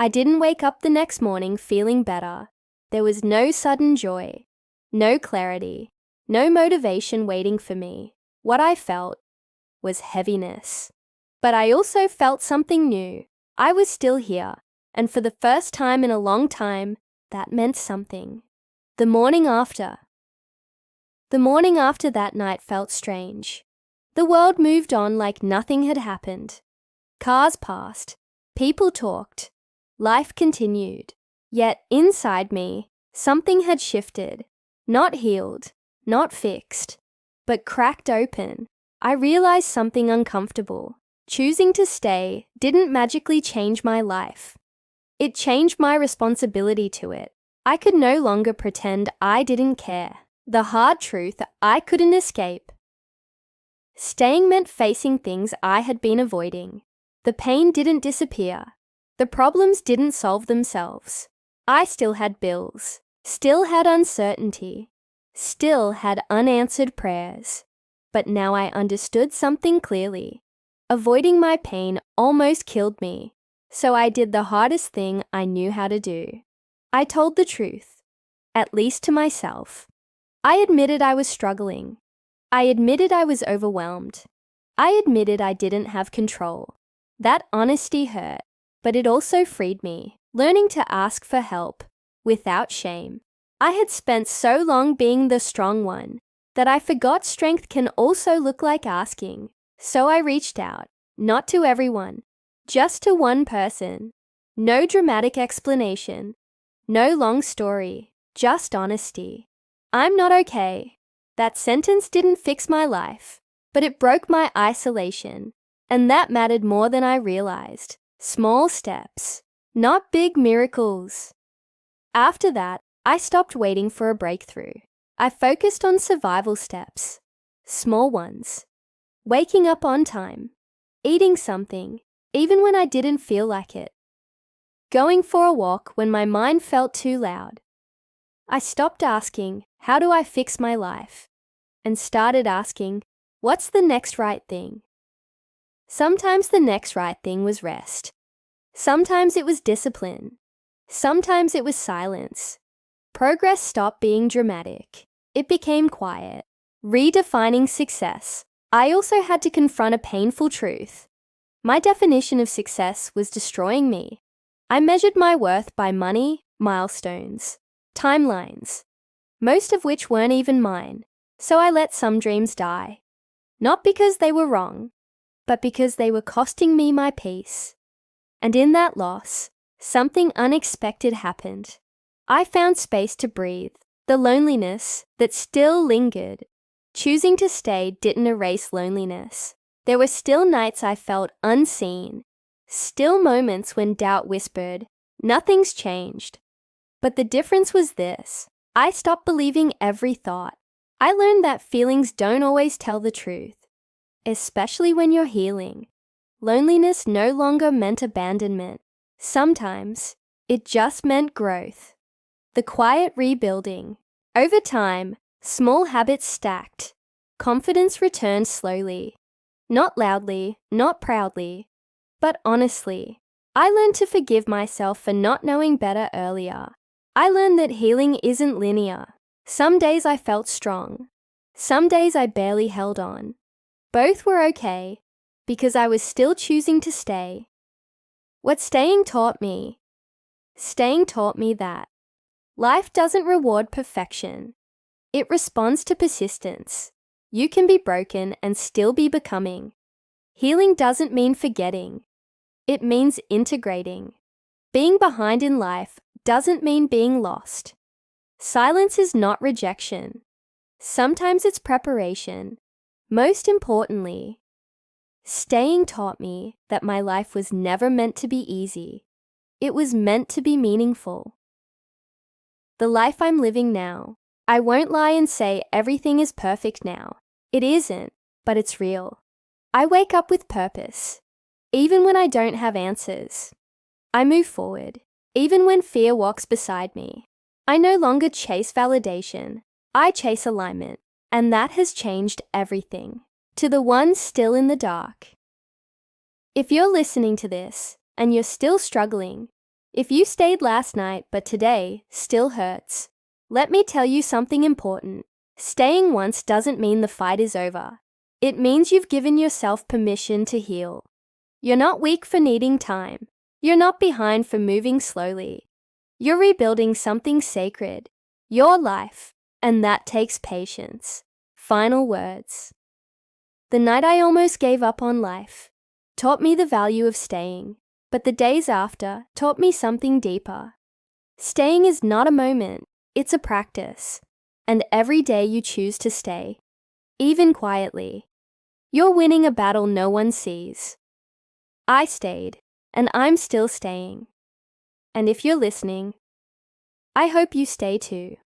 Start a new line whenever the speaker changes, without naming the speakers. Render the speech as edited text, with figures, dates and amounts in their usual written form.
I didn't wake up the next morning feeling better. There was no sudden joy, no clarity, no motivation waiting for me. What I felt was heaviness. But I also felt something new. I was still here, and for the first time in a long time, that meant something. The morning after that night felt strange. The world moved on like nothing had happened. Cars passed, people talked, life continued. Yet inside me, something had shifted, not healed, not fixed, but cracked open. I realized something uncomfortable. Choosing to stay didn't magically change my life. It changed my responsibility to it. I could no longer pretend I didn't care. The hard truth I couldn't escape. Staying meant facing things I had been avoiding. The pain didn't disappear. The problems didn't solve themselves. I still had bills, still had uncertainty, still had unanswered prayers. But now I understood something clearly. Avoiding my pain almost killed me, so I did the hardest thing I knew how to do. I told the truth, at least to myself. I admitted I was struggling. I admitted I was overwhelmed. I admitted I didn't have control. That honesty hurt, but it also freed me, learning to ask for help without shame. I had spent so long being the strong one that I forgot strength can also look like asking. So I reached out, not to everyone, just to one person. No dramatic explanation, no long story, just honesty. I'm not okay. That sentence didn't fix my life, but it broke my isolation, and that mattered more than I realized. Small steps, not big miracles. After that, I stopped waiting for a breakthrough. I focused on survival steps, small ones. Waking up on time, eating something, even when I didn't feel like it. Going for a walk when my mind felt too loud. I stopped asking, how do I fix my life? And started asking, what's the next right thing? Sometimes the next right thing was rest. Sometimes it was discipline. Sometimes it was silence. Progress stopped being dramatic. It became quiet. Redefining success. I also had to confront a painful truth. My definition of success was destroying me. I measured my worth by money, milestones, timelines, most of which weren't even mine. So I let some dreams die. Not because they were wrong, but because they were costing me my peace. And in that loss, something unexpected happened. I found space to breathe. The loneliness that still lingered. Choosing to stay didn't erase loneliness. There were still nights I felt unseen, still moments when doubt whispered, nothing's changed. But the difference was this: I stopped believing every thought. I learned that feelings don't always tell the truth, especially when you're healing. Loneliness no longer meant abandonment. Sometimes it just meant growth. The quiet rebuilding. Over time, small habits stacked. Confidence returned slowly. Not loudly, not proudly, but honestly. I learned to forgive myself for not knowing better earlier. I learned that healing isn't linear. Some days I felt strong. Some days I barely held on. Both were okay, because I was still choosing to stay. What staying taught me? Staying taught me that life doesn't reward perfection. It responds to persistence. You can be broken and still be becoming. Healing doesn't mean forgetting. It means integrating. Being behind in life doesn't mean being lost. Silence is not rejection. Sometimes it's preparation. Most importantly, staying taught me that my life was never meant to be easy. It was meant to be meaningful. The life I'm living now, I won't lie and say everything is perfect now. It isn't, but it's real. I wake up with purpose, even when I don't have answers. I move forward, even when fear walks beside me. I no longer chase validation. I chase alignment, and that has changed everything. To the ones still in the dark. If you're listening to this and you're still struggling, If you stayed last night but today still hurts, let me tell you something important. Staying once doesn't mean the fight is over. It means you've given yourself permission to heal. You're not weak for needing time. You're not behind for moving slowly. You're rebuilding something sacred, your life, and that takes patience. Final words. The night I almost gave up on life taught me the value of staying, but the days after taught me something deeper. Staying is not a moment, it's a practice. And every day you choose to stay, even quietly, you're winning a battle no one sees. I stayed, and I'm still staying. And if you're listening, I hope you stay too.